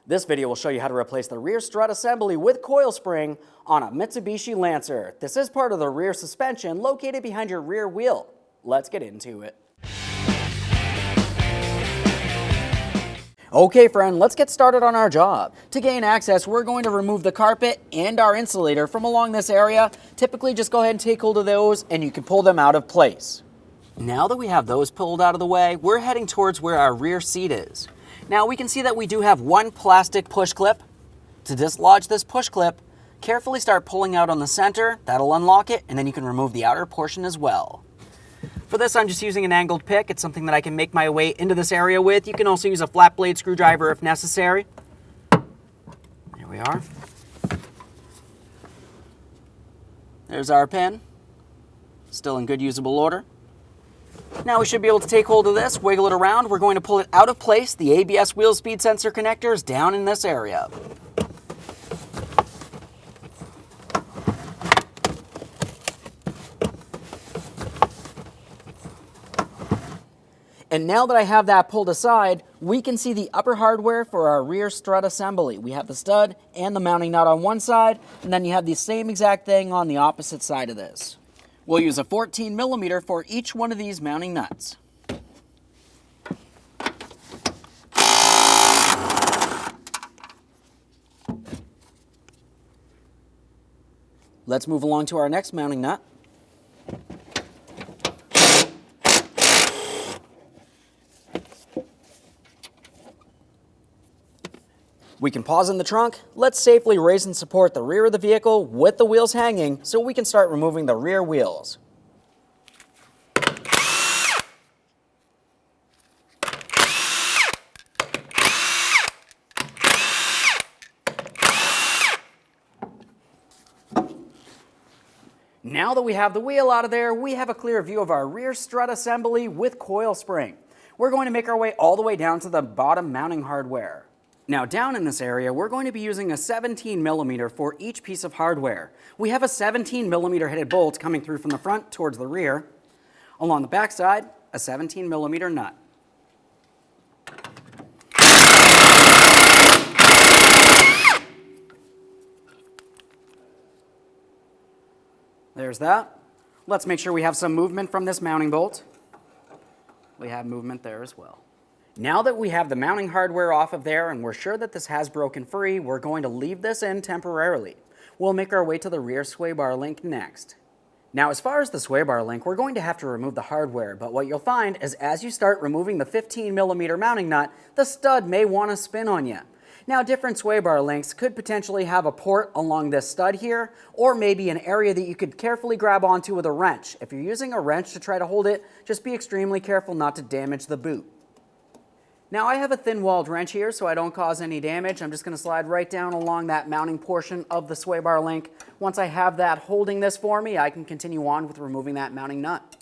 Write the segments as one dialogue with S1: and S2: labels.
S1: This video will show you how to replace the rear strut assembly with coil spring on a Mitsubishi Lancer. This is part of the rear suspension located behind your rear wheel. Let's get into it. Okay friend, let's get started on our job. To gain access, we're going to remove the carpet and our insulator from along this area. Typically just go ahead and take hold of those and you can pull them out of place. Now that we have those pulled out of the way, we're heading towards where our rear seat is. Now we can see that we do have one plastic push clip. To dislodge this push clip, carefully start pulling out on the center. That'll unlock it, and then you can remove the outer portion as well. For this, I'm just using an angled pick. It's something that I can make my way into this area with. You can also use a flat blade screwdriver if necessary. There we are. There's our pin. Still in good usable order. Now we should be able to take hold of this, wiggle it around. We're going to pull it out of place. The ABS wheel speed sensor connector is down in this area. And now that I have that pulled aside, we can see the upper hardware for our rear strut assembly. We have the stud and the mounting nut on one side, and then you have the same exact thing on the opposite side of this. We'll use a 14mm for each one of these mounting nuts. Let's move along to our next mounting nut. We can pause in the trunk. Let's safely raise and support the rear of the vehicle with the wheels hanging so we can start removing the rear wheels. Now that we have the wheel out of there, we have a clear view of our rear strut assembly with coil spring. We're going to make our way all the way down to the bottom mounting hardware. Now down in this area, we're going to be using a 17mm for each piece of hardware. We have a 17mm headed bolt coming through from the front towards the rear. Along the back side, a 17mm nut. There's that. Let's make sure we have some movement from this mounting bolt. We have movement there as well. Now that we have the mounting hardware off of there and we're sure that this has broken free, we're going to leave this in temporarily. We'll make our way to the rear sway bar link next. Now as far as the sway bar link, we're going to have to remove the hardware, but what you'll find is as you start removing the 15mm mounting nut, the stud may want to spin on you. Now different sway bar links could potentially have a port along this stud here, or maybe an area that you could carefully grab onto with a wrench. If you're using a wrench to try to hold it, just be extremely careful not to damage the boot. Now I have a thin-walled wrench here so I don't cause any damage. I'm just going to slide right down along that mounting portion of the sway bar link. Once I have that holding this for me, I can continue on with removing that mounting nut.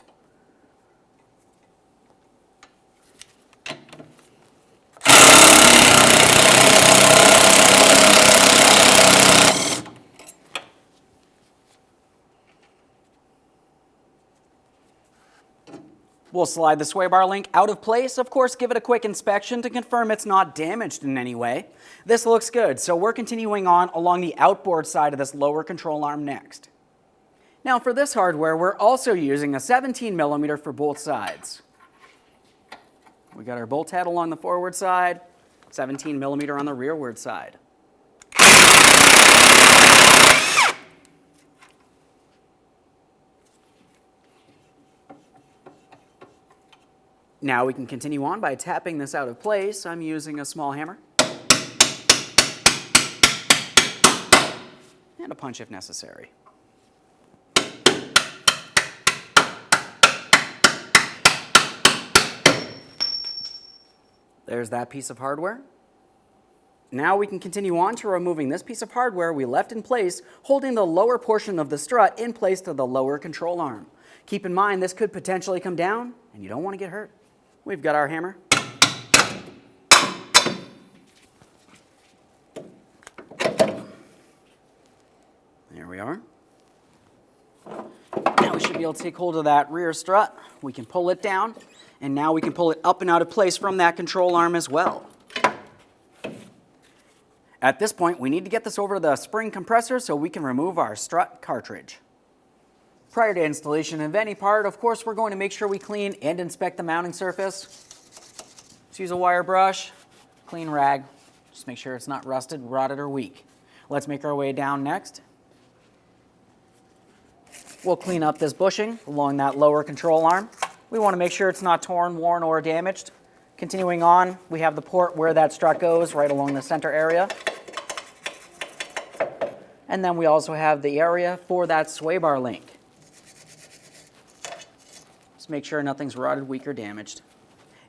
S1: We'll slide the sway bar link out of place. Of course, give it a quick inspection to confirm it's not damaged in any way. This looks good, so we're continuing on along the outboard side of this lower control arm next. Now for this hardware, we're also using a 17mm for both sides. We got our bolt head along the forward side, 17mm on the rearward side. Now we can continue on by tapping this out of place. I'm using a small hammer. And a punch if necessary. There's that piece of hardware. Now we can continue on to removing this piece of hardware we left in place, holding the lower portion of the strut in place to the lower control arm. Keep in mind this could potentially come down and you don't want to get hurt. We've got our hammer. There we are. Now we should be able to take hold of that rear strut. We can pull it down, and now we can pull it up and out of place from that control arm as well. At this point, we need to get this over to the spring compressor so we can remove our strut cartridge. Prior to installation of any part, of course, we're going to make sure we clean and inspect the mounting surface. Just use a wire brush, clean rag, just make sure it's not rusted, rotted, or weak. Let's make our way down next. We'll clean up this bushing along that lower control arm. We want to make sure it's not torn, worn, or damaged. Continuing on, we have the port where that strut goes, right along the center area. And then we also have the area for that sway bar link. Just make sure nothing's rotted, weak, or damaged.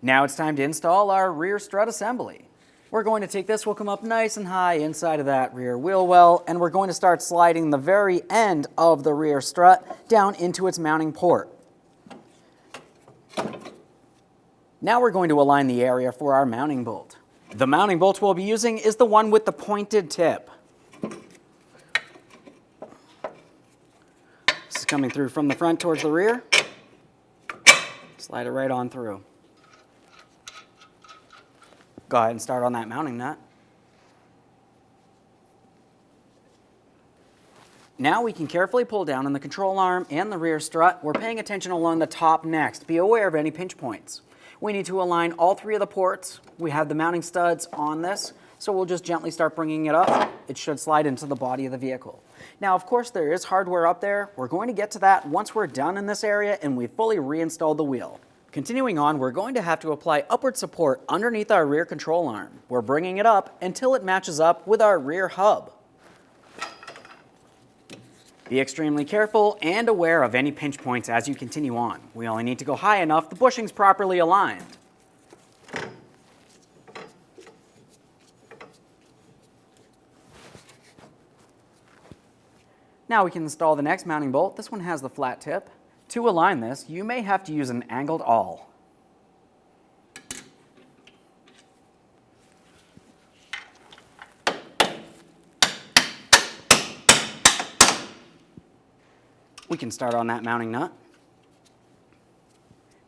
S1: Now it's time to install our rear strut assembly. We're going to take this, we'll come up nice and high inside of that rear wheel well, and we're going to start sliding the very end of the rear strut down into its mounting port. Now we're going to align the area for our mounting bolt. The mounting bolt we'll be using is the one with the pointed tip. This is coming through from the front towards the rear. Slide it right on through. Go ahead and start on that mounting nut. Now we can carefully pull down on the control arm and the rear strut. We're paying attention along the top next. Be aware of any pinch points. We need to align all three of the ports. We have the mounting studs on this, so we'll just gently start bringing it up. It should slide into the body of the vehicle. Now, of course, there is hardware up there. We're going to get to that once we're done in this area and we've fully reinstalled the wheel. Continuing on, we're going to have to apply upward support underneath our rear control arm. We're bringing it up until it matches up with our rear hub. Be extremely careful and aware of any pinch points as you continue on. We only need to go high enough the bushing's properly aligned. Now we can install the next mounting bolt. This one has the flat tip. To align this, you may have to use an angled awl. We can start on that mounting nut.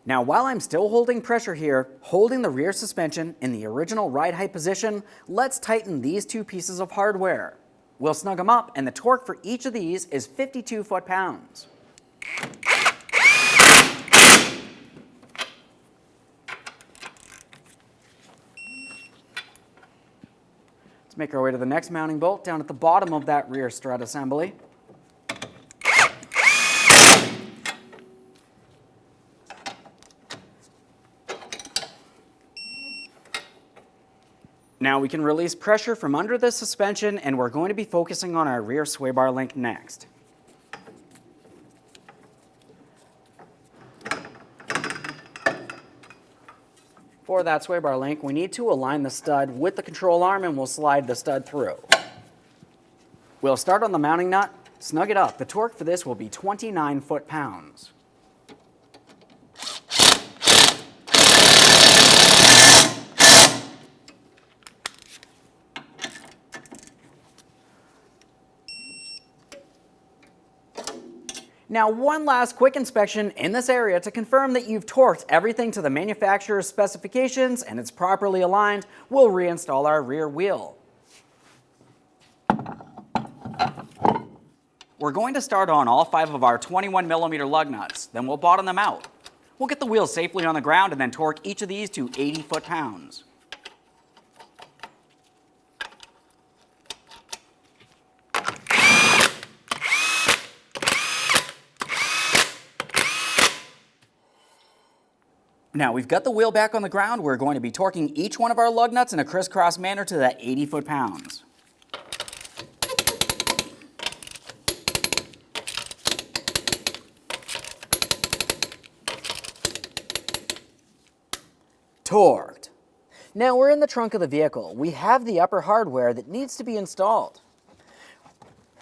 S1: Now, while I'm still holding pressure here, holding the rear suspension in the original ride height position, let's tighten these two pieces of hardware. We'll snug them up, and the torque for each of these is 52 foot-pounds. Let's make our way to the next mounting bolt down at the bottom of that rear strut assembly. Now we can release pressure from under the suspension, and we're going to be focusing on our rear sway bar link next. For that sway bar link, we need to align the stud with the control arm, and we'll slide the stud through. We'll start on the mounting nut, snug it up. The torque for this will be 29 foot-pounds. Now, one last quick inspection in this area to confirm that you've torqued everything to the manufacturer's specifications and it's properly aligned. We'll reinstall our rear wheel. We're going to start on all 5 of our 21mm lug nuts, then we'll bottom them out. We'll get the wheel safely on the ground and then torque each of these to 80 foot-pounds. Now we've got the wheel back on the ground. We're going to be torquing each one of our lug nuts in a crisscross manner to that 80 foot-pounds. Torqued. Now we're in the trunk of the vehicle. We have the upper hardware that needs to be installed.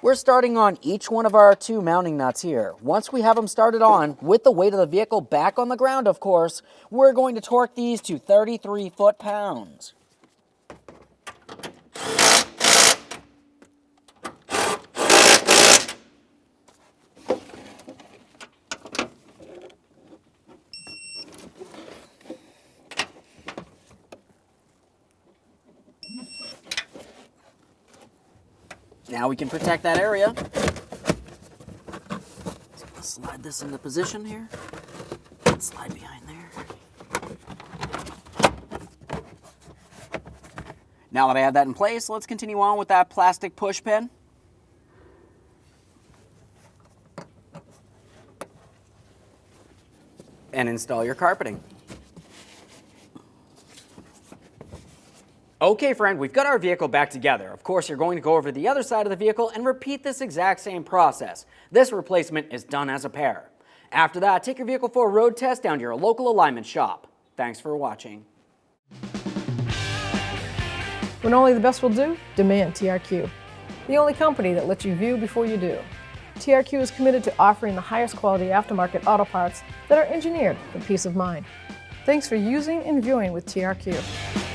S1: We're starting on each one of our 2 mounting nuts here. Once we have them started on, with the weight of the vehicle back on the ground, of course, we're going to torque these to 33 foot-pounds. Now we can protect that area. So let's slide this into position here. Slide behind there. Now that I have that in place, let's continue on with that plastic push pin. And install your carpeting. Okay, friend, we've got our vehicle back together. Of course, you're going to go over to the other side of the vehicle and repeat this exact same process. This replacement is done as a pair. After that, take your vehicle for a road test down to your local alignment shop. Thanks for watching.
S2: When only the best will do, demand TRQ. The only company that lets you view before you do. TRQ is committed to offering the highest quality aftermarket auto parts that are engineered for peace of mind. Thanks for using and viewing with TRQ.